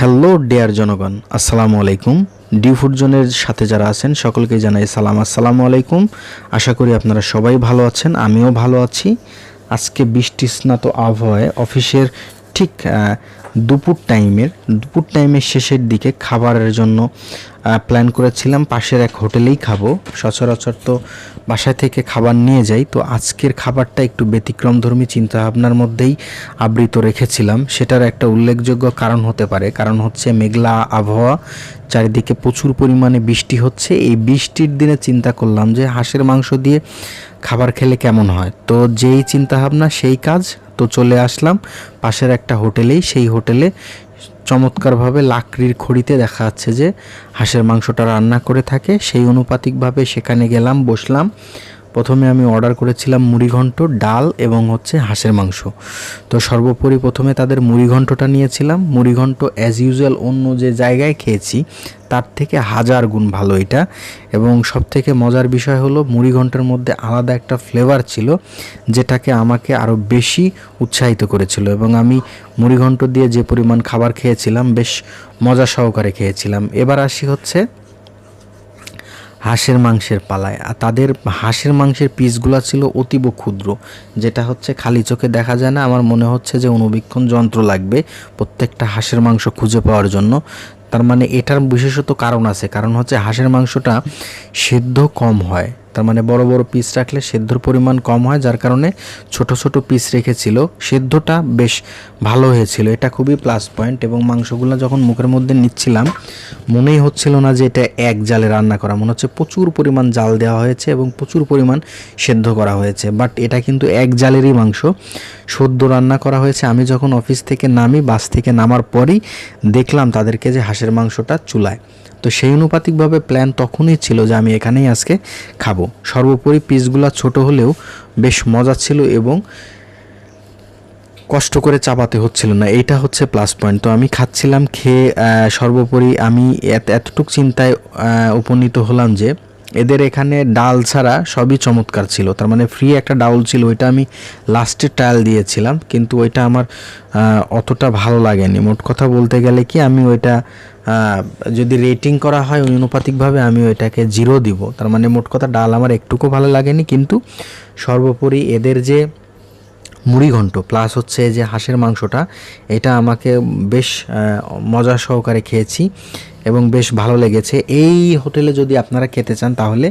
Hello dear জনগণ, আসসালামু আলাইকুম। ডিউ ফুড জোনের সাথে যারা আছেন সকলকে জানাই সালাম, আসসালামু আলাইকুম। আশা করি আপনারা সবাই ভালো আছেন, আমিও ভালো আছি। আজকে বৃষ্টি স্নাত আবহাওয়ায় অফিসের ঠিক দুপুর টাইমের শেষের দিকে খাবারের জন্য প্ল্যান করেছিলাম পাশের এক হোটেলেই খাবো। সচরাচর তো বাসায় থেকে খাবার নিয়ে যাই, তো আজকের খাবারটা একটু ব্যতিক্রমধর্মী চিন্তাভাবনার মধ্যেই আবৃত রেখেছিলাম। সেটার একটা উল্লেখযোগ্য কারণ হতে পারে, কারণ হচ্ছে মেঘলা আবহাওয়া, চারিদিকে প্রচুর পরিমাণে বৃষ্টি হচ্ছে। এই বৃষ্টির দিনে চিন্তা করলাম যে হাঁসের মাংস দিয়ে খাবার খেলে কেমন হয়। তো যেই চিন্তাভাবনা সেই কাজ, তো চলে আসলাম পাশের একটা হোটেলেই। সেই হোটেলে চমৎকারভাবে লাকড়ির খড়িতে দেখা যাচ্ছে যে হাঁসের মাংসটা রান্না করে থাকে। সেই অনুপাতিকভাবে সেখানে গেলাম, বসলাম। প্রথমে আমি অর্ডার করেছিলাম মুড়িঘণ্ট, ডাল এবং হাঁসের মাংস। তো সর্বোপরি প্রথমে তাদের মুড়িঘণ্টটা নিয়েছিলাম। মুড়িঘণ্ট অ্যাজ ইউজুয়াল অন্য যে জায়গায় খেয়েছি তার থেকে হাজার গুণ ভালো এটা। এবং সবথেকে মজার বিষয় হলো মুড়িঘণ্টের মধ্যে আলাদা একটা ফ্লেভার ছিল, যেটাকে আমাকে আরও বেশি উৎসাহিত করেছিল। এবং আমি মুড়িঘণ্ট দিয়ে যে পরিমাণ খাবার খেয়েছিলাম বেশ মজা সহকারে খেয়েছিলাম। এবার আসি হাঁসের মাংসের পালায়। আর তাদের হাঁসের মাংসের পিসগুলো ছিল অতীব ক্ষুদ্র, যেটা খালি চোখে দেখা যায় না। আমার মনে হচ্ছে যে অনুবীক্ষণ যন্ত্র লাগবে প্রত্যেকটা হাঁসের মাংস খুঁজে পাওয়ার জন্য। তার মানে এটার বিশেষত কারণ আছে, কারণ হচ্ছে হাঁসের মাংসটা সেদ্ধ কম হয়। তার মানে বড় বড় পিস রাখলে সেদ্ধর পরিমাণ কম হয়, যার কারণে ছোট ছোট পিস রেখেছিল। সেদ্ধটা বেশ ভালো হয়েছিল, এটা খুবই প্লাস পয়েন্ট। এবং মাংসগুলো যখন মুখের মধ্যে নিচ্ছিলাম মনেই হচ্ছিল না যে এটা এক জালে রান্না করা, মনে হচ্ছে প্রচুর পরিমাণ জাল দেওয়া হয়েছে এবং প্রচুর পরিমাণ সেদ্ধ করা হয়েছে। বাট এটা কিন্তু এক জালেরই মাংস, সদ্য রান্না করা হয়েছে। আমি যখন অফিস থেকে নামি, বাস থেকে নামার পরই দেখলাম তাদেরকে যে হাঁসের মাংসটা চুলায়। তো সেই অনুপাতিকভাবে প্ল্যান তখনই ছিল যে আমি এখানেই আজকে খাবো। সর্বোপরি পিসগুলো ছোট হলেও বেশ মজা ছিল এবং কষ্ট করে চাপাতে হচ্ছিল না, এইটা হচ্ছে প্লাস পয়েন্ট। তো আমি খাচ্ছিলাম, খেয়ে সর্বোপরি আমি এতটুক চিন্তায় উপনীত হলাম যে এদের এখানে ডাল ছাড়া সবই চমৎকার ছিল। তার মানে ফ্রি একটা ডাউল ছিল, ওইটা আমি লাস্টে ট্রায়াল দিয়েছিলাম, কিন্তু ওইটা আমার অতটা ভালো লাগেনি। মোট কথা বলতে গেলে কি, আমি ওইটা যদি রেটিং করা হয় ওই অনুপাতিকভাবে আমি ওইটাকে 0 দিব। তার মানে মোট কথা ডাল আমার একটুকু ভালো লাগেনি, কিন্তু সর্বোপরি এদের যে মুড়িঘণ্ট প্লাস যে হাঁসের মাংসটা, এটা আমাকে বেশ মজা সহকারে খেয়েছি এবং বেশ ভালো লেগেছে। এই হোটেলে যদি আপনারা খেতে চান তাহলে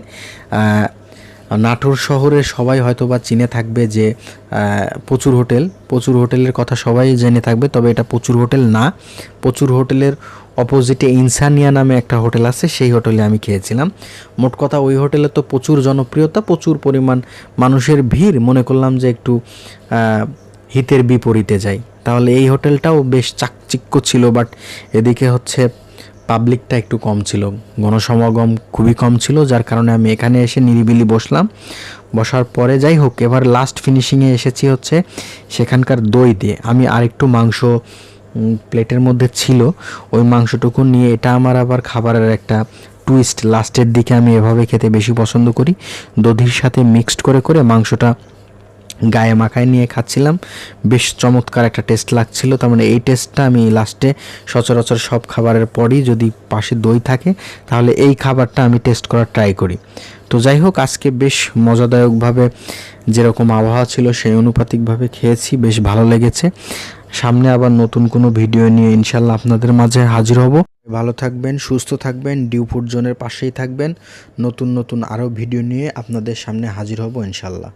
নাটোর শহরের সবাই হয়তো বা চিনে থাকবে যে প্রচুর হোটেলের কথা সবাই জেনে থাকবে, তবে এটা প্রচুর হোটেল না। প্রচুর হোটেলের অপোজিটে ইনসানিয়া নামে একটা হোটেল আছে, সেই হোটেলে আমি খেয়েছিলাম। মোট কথা ওই হোটেলে তো প্রচুর জনপ্রিয়তা, প্রচুর পরিমাণ মানুষের ভিড়, মনে করলাম যে একটু হিতের বিপরীতে যাই। তাহলে এই হোটেলটাও বেশ চাকচিক্য ছিল, বাট এদিকে পাবলিকটা একটু কম ছিল, গণসমাগম খুবই কম ছিল, যার কারণে আমি এখানে এসে নিরিবিলি বসলাম। বসার পরে যাই হোক, এবার লাস্ট ফিনিশিংয়ে এসেছি সেখানকার দই দিয়ে। আমি আরেকটু মাংস প্লেটের মধ্যে ছিল, ওই মাংসটুকু নিয়ে, এটা আমার আবার খাবারের একটা টুইস্ট, লাস্টের দিকে আমি এভাবে খেতে বেশি পছন্দ করি। দধির সাথে মিক্সড করে মাংসটা গায়ে মাখায় নিয়ে খাচ্ছিলাম, বেশ চমৎকার একটা টেস্ট লাগছিল। তার মানে এই টেস্টটা আমি লাস্টে, সচরাচর সব খাবারের পরই যদি পাশে দই থাকে তাহলে এই খাবারটা আমি টেস্ট করার ট্রাই করি। তো যাই হোক, আজকে বেশ মজাদায়কভাবে যেরকম আবহাওয়া ছিল সেই অনুপাতিকভাবে খেয়েছি, বেশ ভালো লেগেছে। সামনে আবার নতুন কোনো ভিডিও নিয়ে ইনশাল্লাহ আপনাদের মাঝে হাজির হব। ভালো থাকবেন, সুস্থ থাকবেন, ডিউ ফুড জোনের পাশেই থাকবেন। নতুন আরও ভিডিও নিয়ে আপনাদের সামনে হাজির হব ইনশাল্লাহ।